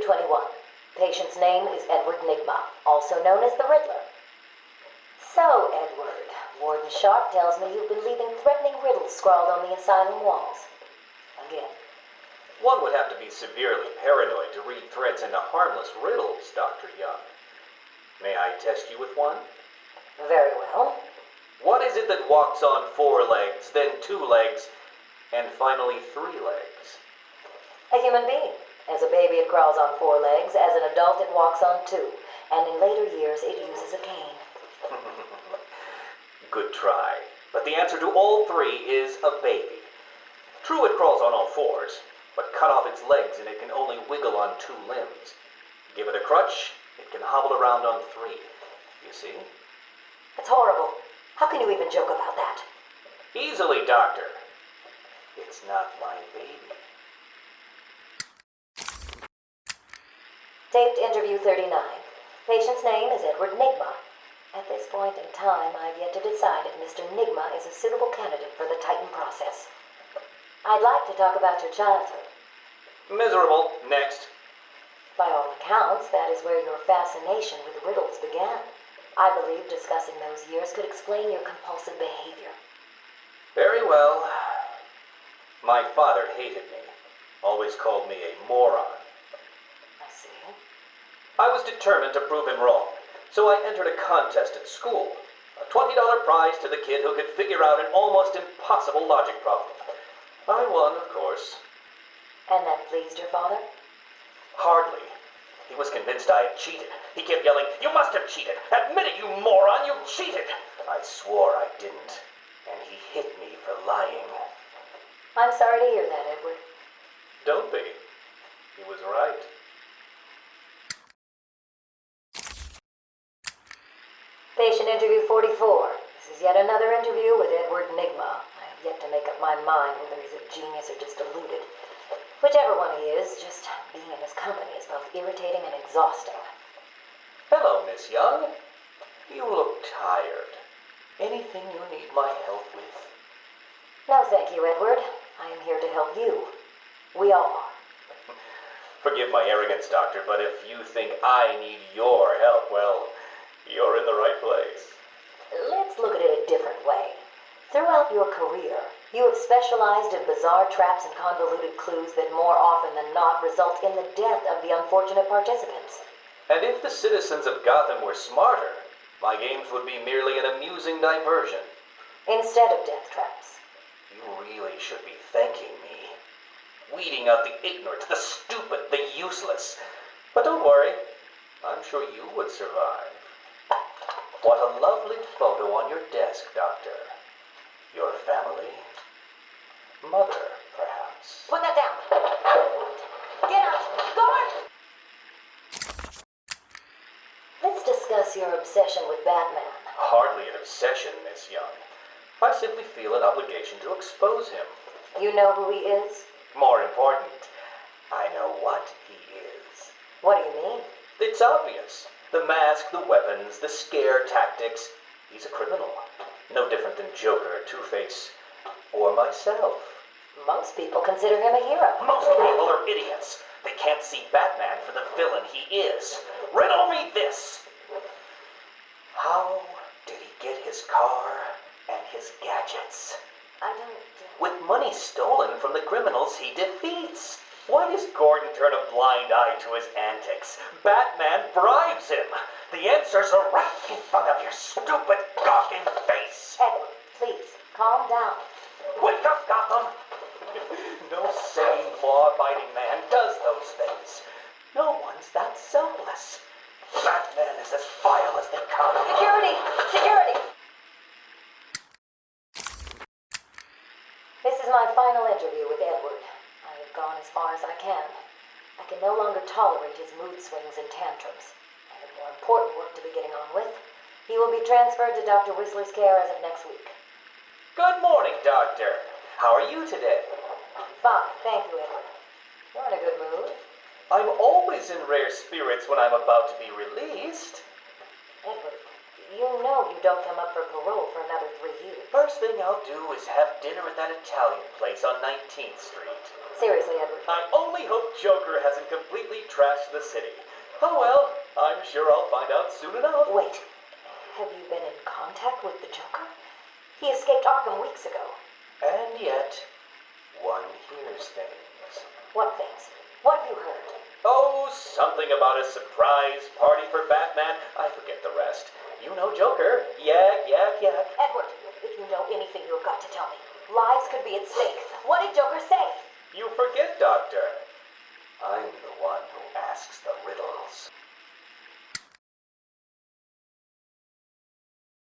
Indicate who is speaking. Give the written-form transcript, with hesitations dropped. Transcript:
Speaker 1: 221. Patient's name is Edward Nigma, also known as the Riddler. So, Edward, Warden Sharp tells me you've been leaving threatening riddles scrawled on the asylum walls. Again.
Speaker 2: One would have to be severely paranoid to read threats into harmless riddles, Dr. Young. May I test you with one?
Speaker 1: Very well.
Speaker 2: What is it that walks on 4 legs, then 2 legs, and finally 3 legs?
Speaker 1: A human being. As a baby, it crawls on 4 legs. As an adult, it walks on 2. And in later years, it uses a cane.
Speaker 2: Good try. But the answer to all 3 is a baby. True, it crawls on all 4s, but cut off its legs and it can only wiggle on 2 limbs. Give it a crutch, it can hobble around on 3. You see?
Speaker 1: It's horrible. How can you even joke about that?
Speaker 2: Easily, Doctor. It's not my baby.
Speaker 1: Taped interview 39. Patient's name is Edward Nigma. At this point in time, I've yet to decide if Mr. Nigma is a suitable candidate for the Titan process. I'd like to talk about your childhood.
Speaker 2: Miserable. Next.
Speaker 1: By all accounts, that is where your fascination with riddles began. I believe discussing those years could explain your compulsive behavior.
Speaker 2: Very well. My father hated me. Always called me a moron.
Speaker 1: I see.
Speaker 2: I was determined to prove him wrong, so I entered a contest at school. A $20 prize to the kid who could figure out an almost impossible logic problem. I won, of course.
Speaker 1: And that pleased your father?
Speaker 2: Hardly. He was convinced I had cheated. He kept yelling, "You must have cheated! Admit it, you moron! You cheated!" I swore I didn't, and he hit me for lying.
Speaker 1: I'm sorry to hear that, Edward.
Speaker 2: Don't be. He was right.
Speaker 1: Patient interview 44. This is yet another interview with Edward Nigma. I have yet to make up my mind whether he's a genius or just deluded. Whichever one he is, just being in his company is both irritating and exhausting.
Speaker 2: Hello, Miss Young. You look tired. Anything you need my help with?
Speaker 1: No, thank you, Edward. I am here to help you. We all are.
Speaker 2: Forgive my arrogance, Doctor, but if you think I need your help, well, you're in the right place.
Speaker 1: Let's look at it a different way. Throughout your career, you have specialized in bizarre traps and convoluted clues that more often than not result in the death of the unfortunate participants.
Speaker 2: And if the citizens of Gotham were smarter, my games would be merely an amusing diversion.
Speaker 1: Instead of death traps.
Speaker 2: You really should be thanking me. Weeding out the ignorant, the stupid, the useless. But don't worry, I'm sure you would survive. What a lovely photo on your desk, Doctor. Your family? Mother, perhaps.
Speaker 1: Put that down. Get out. Go on. Let's discuss your obsession with Batman.
Speaker 2: Hardly an obsession, Miss Young. I simply feel an obligation to expose him.
Speaker 1: You know who he is?
Speaker 2: More important, I know what he is.
Speaker 1: What do you mean?
Speaker 2: It's obvious. The mask, the weapons, the scare tactics. He's a criminal. No different than Joker, Two-Face, or myself.
Speaker 1: Most people consider him a hero.
Speaker 2: Most people are idiots. They can't see Batman for the villain he is. Riddle me this. How did he get his car and his gadgets?
Speaker 1: I don't...
Speaker 2: With money stolen from the criminals he defeats. Why does Gordon turn a blind eye to his antics? Batman bribes him. The answers are right in front of your stupid, gawking face.
Speaker 1: Edward, please, calm down.
Speaker 2: Wake up, Gotham! No sane, law-abiding man does those things. No one's that selfless. Batman is as vile as they come.
Speaker 1: Security! Security! This is my final interview with Edward. I have gone as far as I can. I can no longer tolerate his mood swings and tantrums. I have more important work to be getting on with. He will be transferred to Dr. Whistler's care as of next week.
Speaker 2: Good morning, Doctor. How are you today?
Speaker 1: I'm fine, thank you, Edward. You're in a good mood.
Speaker 2: I'm always in rare spirits when I'm about to be released.
Speaker 1: Edward, you know know you don't come up for parole for another 3 years.
Speaker 2: First thing I'll do is have dinner at that Italian place on 19th Street.
Speaker 1: Seriously, Edward.
Speaker 2: I only hope Joker hasn't completely trashed the city. Oh well, I'm sure I'll find out soon enough.
Speaker 1: Wait, have you been in contact with the Joker? He escaped Arkham weeks ago.
Speaker 2: And yet, one hears things.
Speaker 1: What things? What have you heard?
Speaker 2: Oh, something about a surprise party for Batman. I forget the rest. You know Joker. Yak, yak, yak.
Speaker 1: Edward, if you know anything, you've got to tell me. Lives could be at stake. What did Joker say?
Speaker 2: You forget, Doctor.